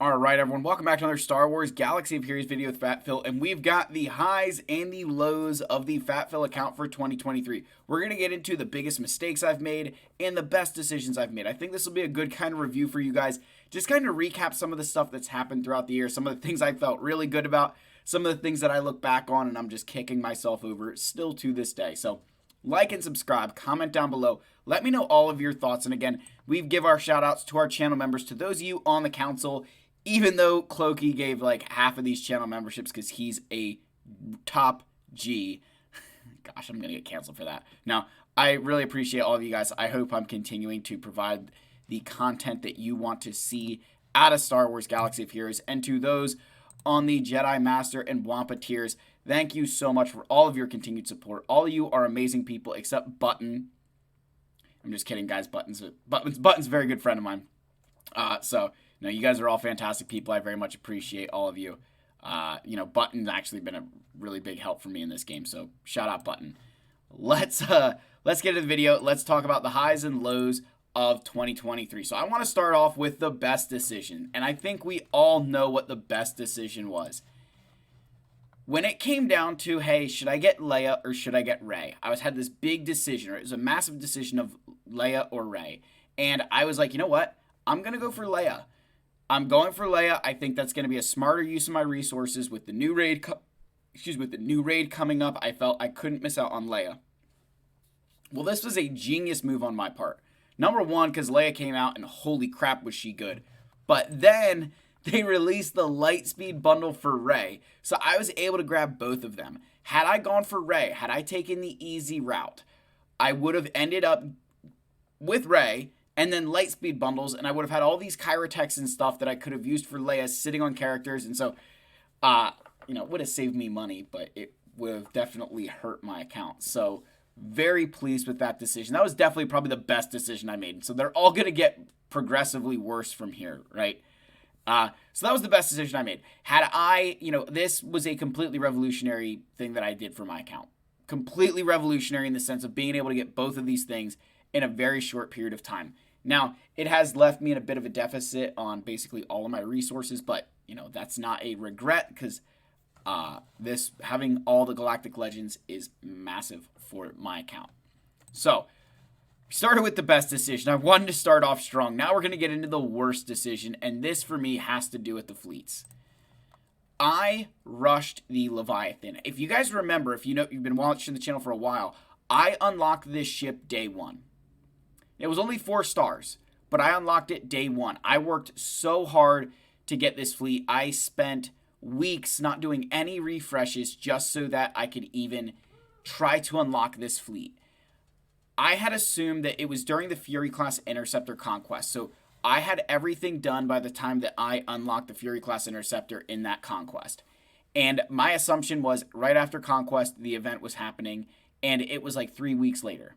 Alright everyone, welcome back to another Star Wars Galaxy of Heroes video with Fat Phil, and we've got the highs and the lows of the Fat Phil account for 2023. We're going to get into the biggest mistakes I've made and the best decisions I've made. I think this will be a good kind of review for you guys, just kind of recap some of the stuff that's happened throughout the year, some of the things I felt really good about, some of the things that I look back on and I'm just kicking myself over still to this day. So like and subscribe, comment down below, let me know all of your thoughts, and again, we give our shout outs to our channel members, to those of you on the council. Even though Clokey gave like half of these channel memberships because he's a top G. Gosh, I'm going to get canceled for that. Now, I really appreciate all of you guys. I hope I'm continuing to provide the content that you want to see out of Star Wars Galaxy of Heroes. And to those on the Jedi Master and Wampa tiers, thank you so much for all of your continued support. All of you are amazing people except Button. I'm just kidding, guys. Button's a very good friend of mine. No, you guys are all fantastic people. I very much appreciate all of you. Button's actually been a really big help for me in this game, so shout out Button. Let's get into the video. Let's talk about the highs and lows of 2023. So I want to start off with the best decision, and I think we all know what the best decision was. When it came down to, hey, should I get Leia or should I get Rey? I had this big decision, or it was a massive decision of Leia or Rey, and I was like, you know what? I'm going to go for Leia. I'm going for Leia. I think that's going to be a smarter use of my resources with the new raid. With the new raid coming up, I felt I couldn't miss out on Leia. Well, this was a genius move on my part. Number one, because Leia came out and holy crap was she good. But then they released the Lightspeed bundle for Rey, so I was able to grab both of them. Had I gone for Rey, had I taken the easy route, I would have ended up with Rey and then Lightspeed bundles, and I would have had all these Kyrotechs and stuff that I could have used for Leia sitting on characters, and so, it would have saved me money, but it would have definitely hurt my account. So, very pleased with that decision. That was definitely probably the best decision I made. So, they're all going to get progressively worse from here, right? So that was the best decision I made. Had I, this was a completely revolutionary thing that I did for my account. Completely revolutionary in the sense of being able to get both of these things in a very short period of time. Now, it has left me in a bit of a deficit on basically all of my resources, but, that's not a regret because this having all the Galactic Legends is massive for my account. So, started with the best decision. I wanted to start off strong. Now we're going to get into the worst decision, and this for me has to do with the fleets. I rushed the Leviathan. If you guys remember, if you've been watching the channel for a while, I unlocked this ship day one. It was only 4 stars, but I unlocked it day one. I worked so hard to get this fleet. I spent weeks not doing any refreshes just so that I could even try to unlock this fleet. I had assumed that it was during the Fury class Interceptor conquest, so I had everything done by the time that I unlocked the Fury class Interceptor in that conquest. And my assumption was right after conquest, the event was happening, and it was like 3 weeks later.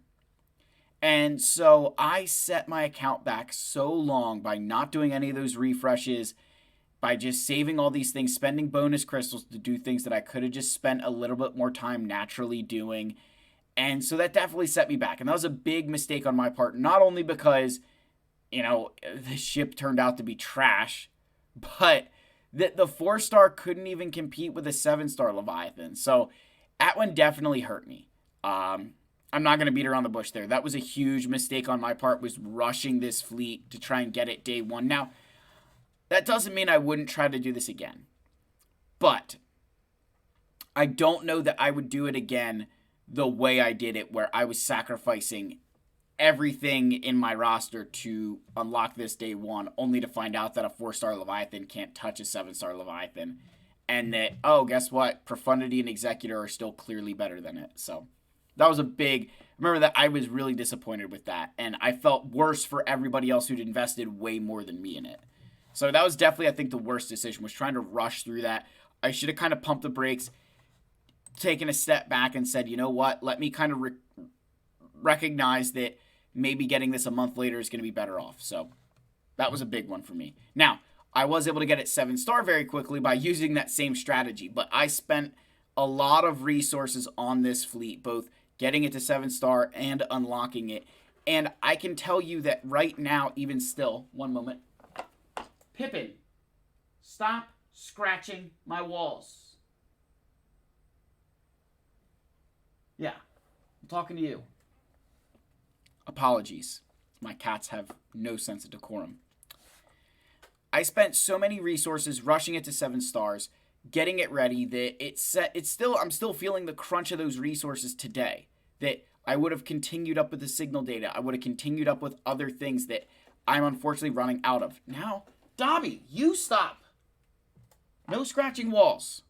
And so I set my account back so long by not doing any of those refreshes, by just saving all these things, spending bonus crystals to do things that I could have just spent a little bit more time naturally doing. And so that definitely set me back. And that was a big mistake on my part, not only because, the ship turned out to be trash, but that the 4-star couldn't even compete with a 7-star Leviathan. So that one definitely hurt me. I'm not going to beat around the bush there. That was a huge mistake on my part, was rushing this fleet to try and get it day one. Now, that doesn't mean I wouldn't try to do this again. But I don't know that I would do it again the way I did it, where I was sacrificing everything in my roster to unlock this day one, only to find out that a 4-star Leviathan can't touch a 7-star Leviathan. And that, guess what? Profundity and Executor are still clearly better than it. So that was remember that I was really disappointed with that. And I felt worse for everybody else who'd invested way more than me in it. So that was definitely, I think, the worst decision, was trying to rush through that. I should have kind of pumped the brakes, taken a step back and said, you know what, let me kind of recognize that maybe getting this a month later is going to be better off. So that was a big one for me. Now, I was able to get it 7-star very quickly by using that same strategy, but I spent a lot of resources on this fleet, both getting it to 7-star and unlocking it. And I can tell you that right now, even still, one moment, Pippin, stop scratching my walls. Yeah, I'm talking to you. Apologies. My cats have no sense of decorum. I spent so many resources rushing it to 7 stars, getting it ready, that I'm still feeling the crunch of those resources today. That I would have continued up with the signal data. I would have continued up with other things that I'm unfortunately running out of. Now, Dobby, you stop. No scratching walls.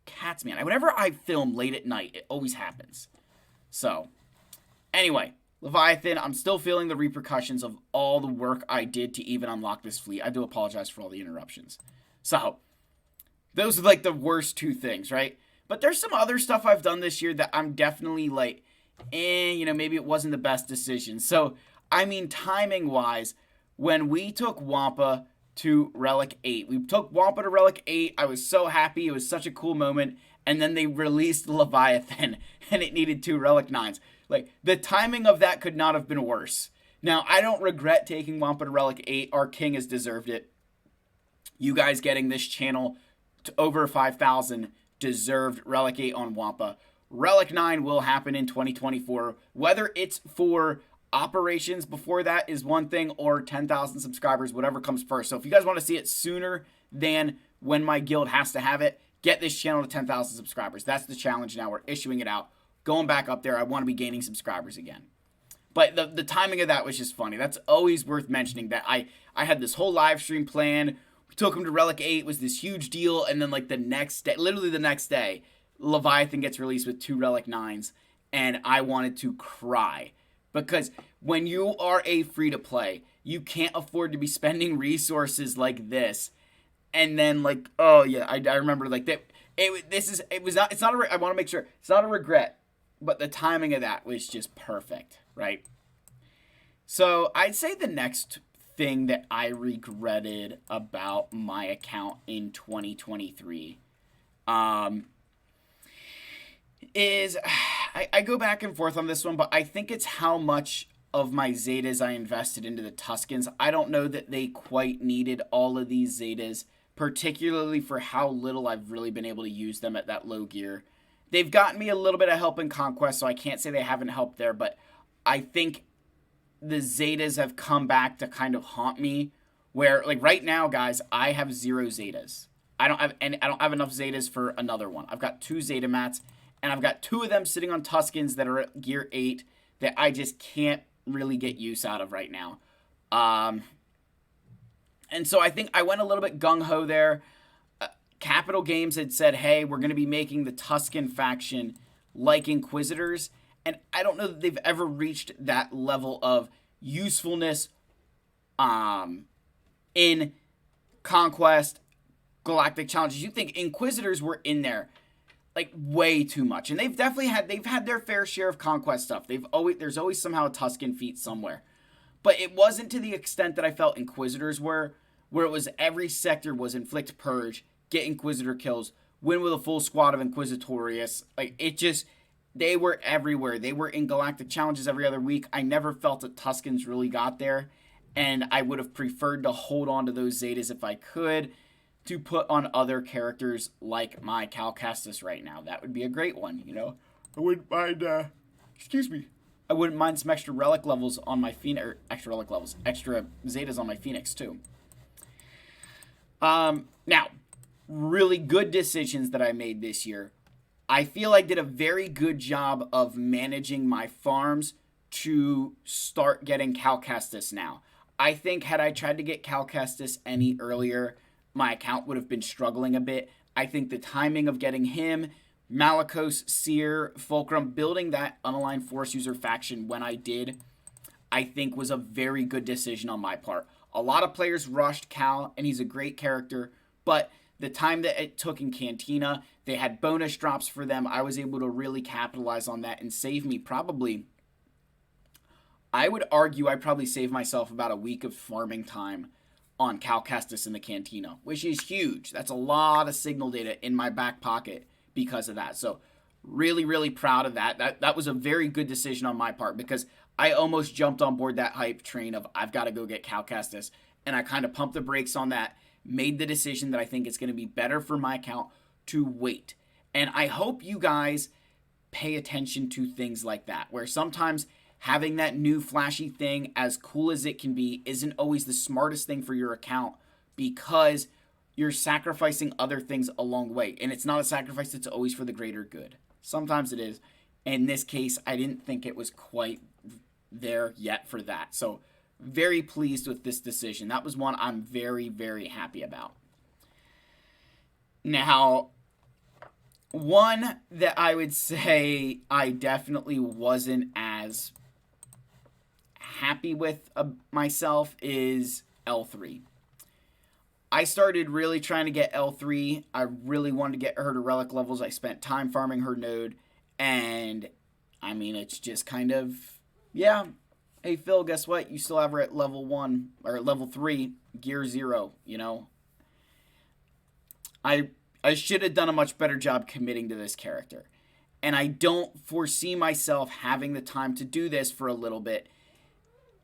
Cats, man. Whenever I film late at night, it always happens. So, anyway, Leviathan, I'm still feeling the repercussions of all the work I did to even unlock this fleet. I do apologize for all the interruptions. So, those are like the worst 2 things, right? But there's some other stuff I've done this year that I'm definitely like, maybe it wasn't the best decision. So, I mean, timing-wise, when we took Wampa to Relic 8, we took Wampa to Relic 8, I was so happy, it was such a cool moment, and then they released Leviathan, and it needed 2 Relic 9s. Like, the timing of that could not have been worse. Now, I don't regret taking Wampa to Relic 8. Our king has deserved it. You guys getting this channel to over 5,000 deserved Relic 8 on Wampa. Relic 9 will happen in 2024. Whether it's for operations before that is one thing, or 10,000 subscribers, whatever comes first. So if you guys want to see it sooner than when my guild has to have it, get this channel to 10,000 subscribers. That's the challenge now. We're issuing it out. Going back up there, I want to be gaining subscribers again. But the timing of that was just funny. That's always worth mentioning, that I had this whole live stream plan. We took him to Relic 8. It was this huge deal. And then like the next day, literally the next day, Leviathan gets released with 2 Relic 9s. And I wanted to cry. Because when you are a free-to-play, you can't afford to be spending resources like this. And then like, oh yeah, I remember like that. I want to make sure it's not a regret. But the timing of that was just perfect, right? So I'd say the next thing that I regretted about my account in 2023 is, I go back and forth on this one, but I think it's how much of my Zetas I invested into the Tuscans. I don't know that they quite needed all of these Zetas, particularly for how little I've really been able to use them at that low gear. They've gotten me a little bit of help in Conquest, so I can't say they haven't helped there, but I think the Zetas have come back to kind of haunt me, where, like, right now, guys, I have 0 Zetas. I don't have enough Zetas for another one. I've got 2 Zeta mats, and I've got 2 of them sitting on Tuscans that are at gear 8 that I just can't really get use out of right now. And so I think I went a little bit gung-ho there. Capital Games had said, hey, we're going to be making the Tuscan faction like Inquisitors, and I don't know that they've ever reached that level of usefulness in Conquest, Galactic Challenges. You think Inquisitors were in there like way too much, and they've had their fair share of Conquest stuff. There's always somehow a Tuscan feat somewhere, but it wasn't to the extent that I felt Inquisitors were, where it was every sector was inflict purge, get Inquisitor kills, win with a full squad of Inquisitorius. Like, it just, they were everywhere. They were in Galactic Challenges every other week. I never felt that Tuscans really got there, and I would have preferred to hold on to those Zetas if I could, to put on other characters like my Calcastus right now. That would be a great one, you know? I wouldn't mind, I wouldn't mind some extra relic levels on my Phoenix, or extra Zetas on my Phoenix, too. Now, really good decisions that I made this year. I feel I did a very good job of managing my farms to start getting Calcastus now. I think had I tried to get Calcastus any earlier, my account would have been struggling a bit. I think the timing of getting him, Malicos, Seer, Fulcrum, building that unaligned force user faction when I did, I think was a very good decision on my part. A lot of players rushed Cal, and he's a great character, but the time that it took in Cantina, they had bonus drops for them. I was able to really capitalize on that and save me probably, I would argue I probably saved myself about a week of farming time on Calcastus in the Cantina, which is huge. That's a lot of signal data in my back pocket because of that. So really, really proud of that. That was a very good decision on my part, because I almost jumped on board that hype train of I've got to go get Calcastus, and I kind of pumped the brakes on that. made the decision that I think it's going to be better for my account to wait. And I hope you guys pay attention to things like that, where sometimes having that new flashy thing, as cool as it can be, isn't always the smartest thing for your account, because you're sacrificing other things along the way. And it's not a sacrifice that's always for the greater good. Sometimes it is. In this case, I didn't think it was quite there yet for that. So very pleased with this decision. That was one I'm very, very happy about. Now, one that I would say I definitely wasn't as happy with myself is L3. I started really trying to get L3. I really wanted to get her to relic levels. I spent time farming her node. And, I mean, it's just kind of, yeah. Hey, Phil, guess what? You still have her at level 1, or level 3, gear 0, you know? I should have done a much better job committing to this character. And I don't foresee myself having the time to do this for a little bit.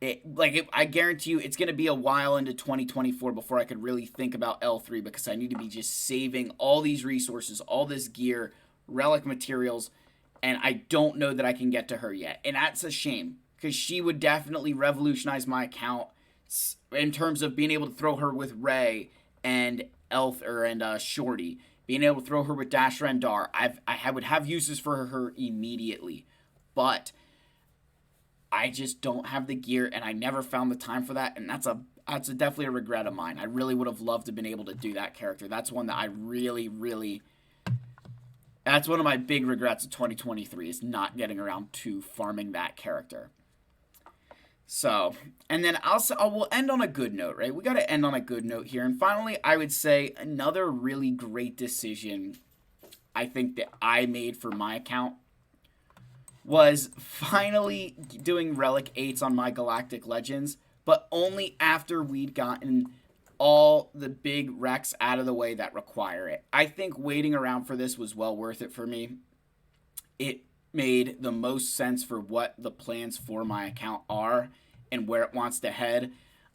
I guarantee you it's going to be a while into 2024 before I could really think about L3, because I need to be just saving all these resources, all this gear, relic materials, and I don't know that I can get to her yet. And that's a shame, because she would definitely revolutionize my account in terms of being able to throw her with Ray and Shorty, being able to throw her with Dasher and Dar. I would have uses for her immediately, but I just don't have the gear, and I never found the time for that, and that's definitely a regret of mine. I really would have loved to have been able to do that character. That's one that I really, that's one of my big regrets of 2023, is not getting around to farming that character. So, and then we'll end on a good note, right? We got to end on a good note here. And finally, I would say another really great decision I think that I made for my account was finally doing Relic 8s on my Galactic Legends, but only after we'd gotten all the big wrecks out of the way that require it. I think waiting around for this was well worth it for me. It made the most sense for what the plans for my account are and where it wants to head.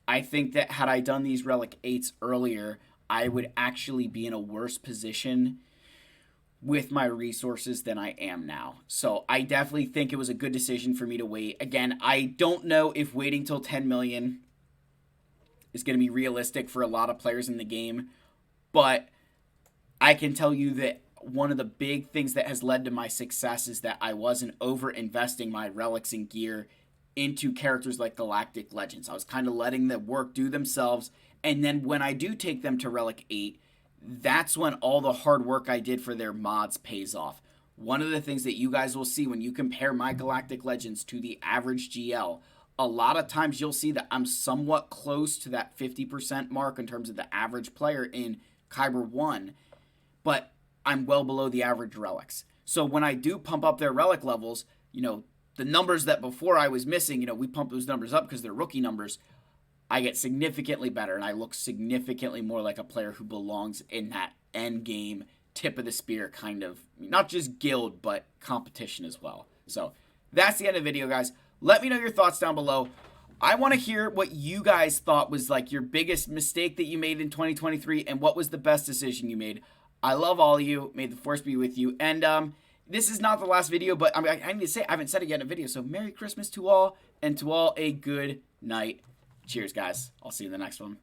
I think that had I done these Relic 8s earlier, I would actually be in a worse position with my resources than I am now. So I definitely think it was a good decision for me to wait. Again, I don't know if waiting till 10 million is going to be realistic for a lot of players in the game, but I can tell you that one of the big things that has led to my success is that I wasn't over-investing my relics and gear into characters like Galactic Legends. I was kind of letting the work do themselves, and then when I do take them to Relic 8, that's when all the hard work I did for their mods pays off. One of the things that you guys will see when you compare my Galactic Legends to the average GL, a lot of times you'll see that I'm somewhat close to that 50% mark in terms of the average player in Kyber 1, but I'm well below the average relics. So when I do pump up their relic levels, you know, the numbers that before I was missing, you know, we pump those numbers up because they're rookie numbers. I get significantly better, and I look significantly more like a player who belongs in that end game, tip of the spear kind of, not just guild, but competition as well. So that's the end of the video, guys. Let me know your thoughts down below. I want to hear what you guys thought was like your biggest mistake that you made in 2023, and what was the best decision you made. I love all of you. May the force be with you. And this is not the last video, but I need to say, I haven't said it yet in a video. So Merry Christmas to all, and to all a good night. Cheers, guys. I'll see you in the next one.